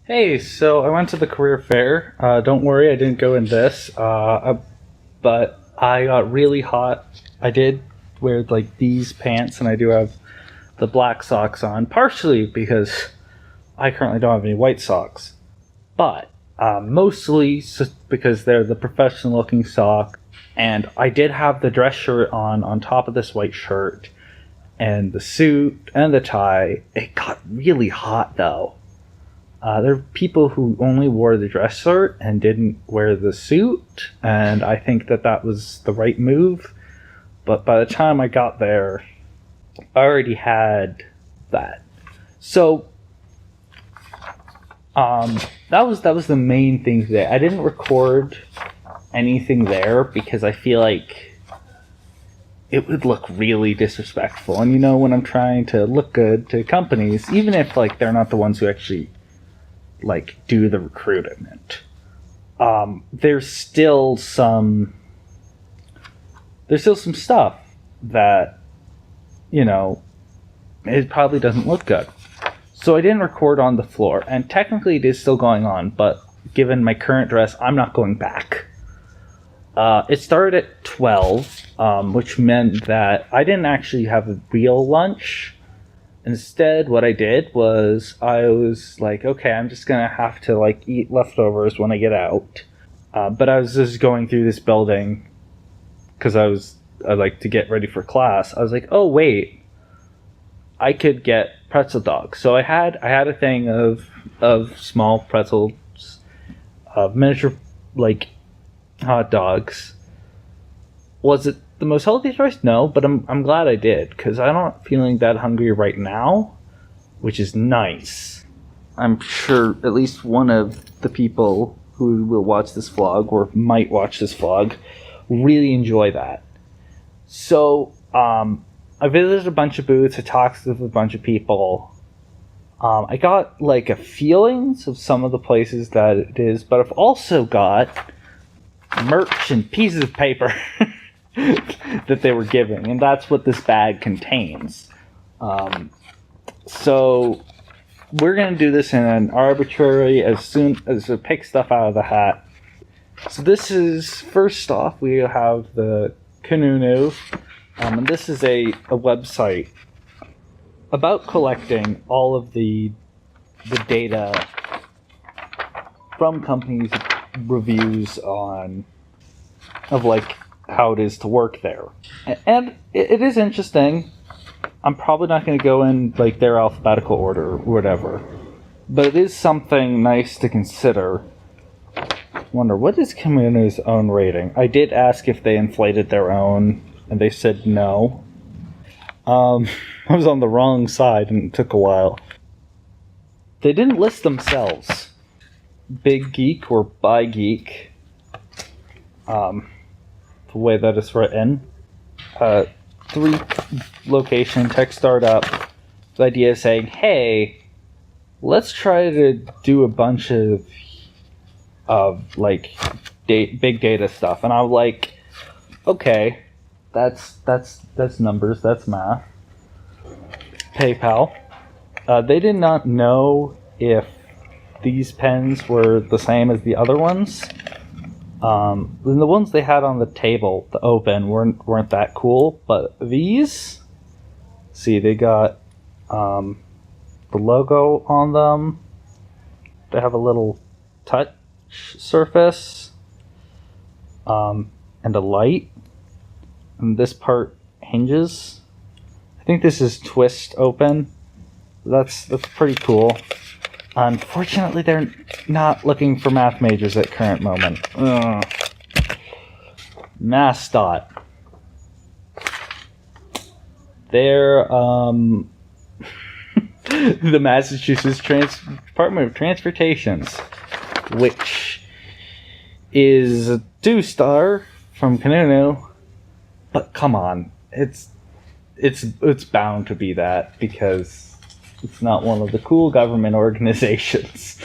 Hey, so I went to the career fair. Don't worry, I didn't go in this. But I got really hot. I did wear like these pants, and I do have the black socks on, partially because I currently don't have any white socks, but mostly because they're the professional-looking sock. And I did have the dress shirt on top of this white shirt, and the suit and the tie. It got really hot though. There are people who only wore the dress shirt and didn't wear the suit, and I think that was the right move. But by the time I got there, I already had that. So that was the main thing today. I didn't record anything there because I feel like it would look really disrespectful. And when I'm trying to look good to companies, even if like they're not the ones who actually like do the recruitment, there's still some stuff that it probably doesn't look good. So I didn't record on the floor, and technically it is still going on, but given my current dress, I'm not going back. It started at 12, which meant that I didn't actually have a real lunch. Instead, what I did was I was like, okay, I'm just gonna have to like eat leftovers when I get out. But I was just going through this building because I like to get ready for class. I was like, oh wait, I could get pretzel dogs. So I had a thing of small pretzels, miniature like hot dogs. Was it the most healthy choice? No, but I'm glad I did, because I'm not feeling that hungry right now, which is nice. I'm sure at least one of the people who will watch this vlog, or might watch this vlog, really enjoy that. So, I visited a bunch of booths, I talked with a bunch of people. I got like a feelings of some of the places that it is, but I've also got merch and pieces of paper that they were giving, and that's what this bag contains. So we're gonna do this in an arbitrary, as soon as I pick stuff out of the hat. So this is, first off, we have the Kununu, and this is a website about collecting all of the data from companies' reviews of like how it is to work there. And it is interesting. I'm probably not going to go in like their alphabetical order or whatever, but it is something nice to consider. Wonder, what is Komunu's own rating? I did ask if they inflated their own, and they said no. I was on the wrong side, and it took a while. They didn't list themselves. Big Geek or By Geek, the way that it's written. 3 location tech startup. The idea is saying, hey, let's try to do a bunch of like big data stuff. And I'm like, okay, that's numbers, that's math. PayPal. They did not know if these pens were the same as the other ones. And the ones they had on the table, the open, weren't that cool. But these, see, they got the logo on them. They have a little touch surface, and a light. And this part hinges. I think this is twist open. That's pretty cool. Unfortunately, they're not looking for math majors at current moment. Ugh. MassDOT. They're the Massachusetts Department of Transportation's, which is a 2-star from Kununu. But come on, it's bound to be that, because it's not one of the cool government organizations.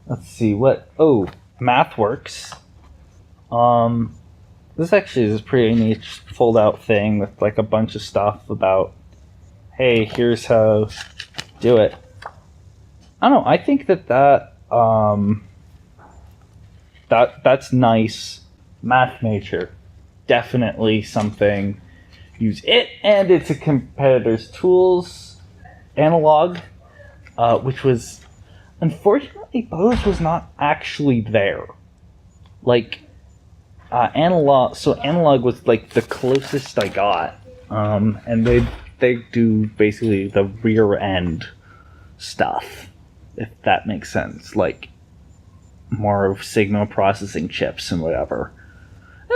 Let's see what. Oh, MathWorks. This actually is a pretty neat fold-out thing with like a bunch of stuff about, hey, here's how do it. I don't know. I think that's nice. Math major, definitely something. Use it and it's a competitor's tools analog, which was unfortunately Bose was not actually there. Like analog, so analog was like the closest I got, and they do basically the rear end stuff, if that makes sense, like more of signal processing chips and whatever.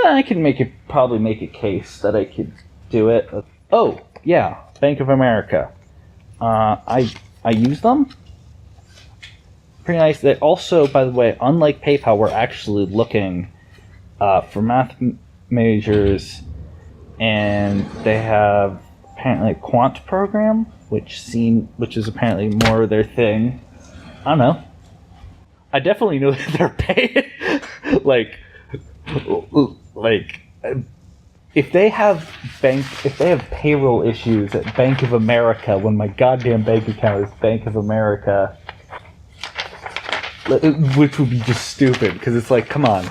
I can probably make a case that I could do it. Oh yeah, Bank of America. I use them. Pretty nice. They also, by the way, unlike PayPal, we're actually looking for math majors, and they have apparently a quant program, which is apparently more their thing. I don't know. I definitely know that they're paid. like if they have payroll issues at Bank of America when my goddamn bank account is Bank of America, which would be just stupid, because it's like, come on,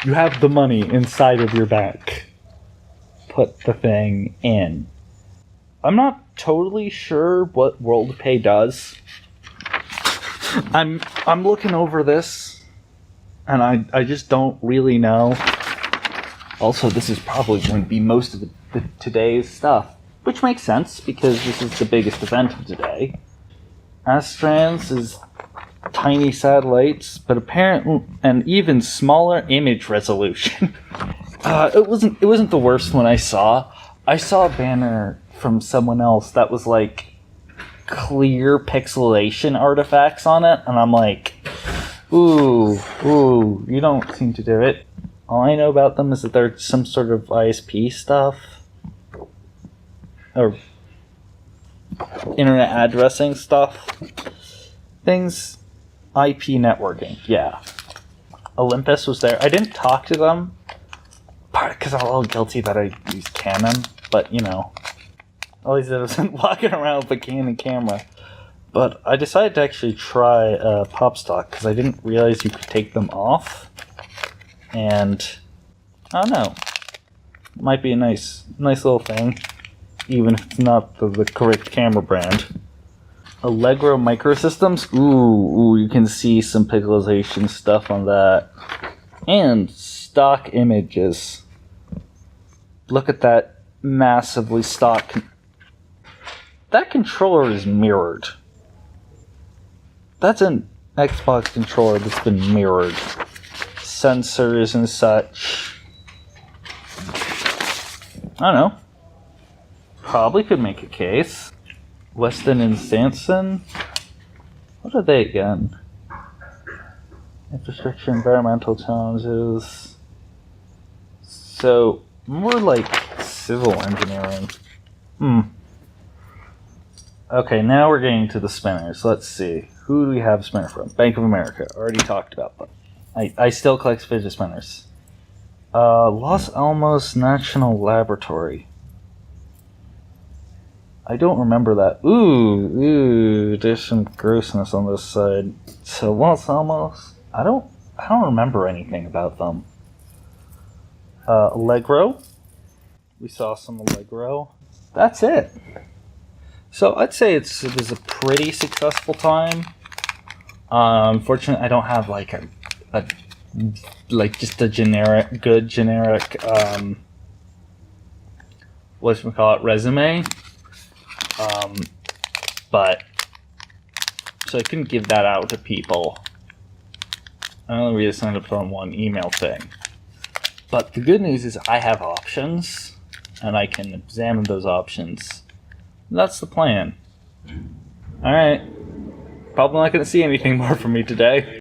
you have the money inside of your bank. Put the thing in. I'm not totally sure what WorldPay does. I'm looking over this, and I just don't really know. Also, this is probably going to be most of today's stuff, which makes sense because this is the biggest event of today. Astrans is tiny satellites, but apparently an even smaller image resolution. It wasn't the worst one I saw. I saw a banner from someone else that was like clear pixelation artifacts on it, and I'm like, ooh, you don't seem to do it. All I know about them is that they're some sort of ISP stuff, or internet addressing stuff. Things, IP networking, yeah. Olympus was there. I didn't talk to them, part because I'm a little guilty that I used Canon, but you know, at least I wasn't walking around with a Canon camera. But I decided to actually try PopStock because I didn't realize you could take them off. And I don't know, might be a nice little thing, even if it's not the correct camera brand. Allegro Microsystems, ooh, you can see some pixelization stuff on that, and stock images. Look at that massively stock. That controller is mirrored. That's an Xbox controller that's been mirrored. Sensors and such. I don't know. Probably could make a case. Weston and Sampson. What are they again? Infrastructure, environmental challenges. So, more like civil engineering. Okay, now we're getting to the spinners. Let's see. Who do we have spinner from? Bank of America. Already talked about them. I still collect fidget spinners. Los Alamos National Laboratory. I don't remember that. Ooh, there's some grossness on this side. So Los Alamos, I don't remember anything about them. Allegro. We saw some Allegro. That's it. So I'd say it was a pretty successful time. Unfortunately, I don't have like just a good generic resume. But so I couldn't give that out to people. I only really signed up for one email thing. But the good news is I have options, and I can examine those options. That's the plan. Alright. Probably not going to see anything more from me today.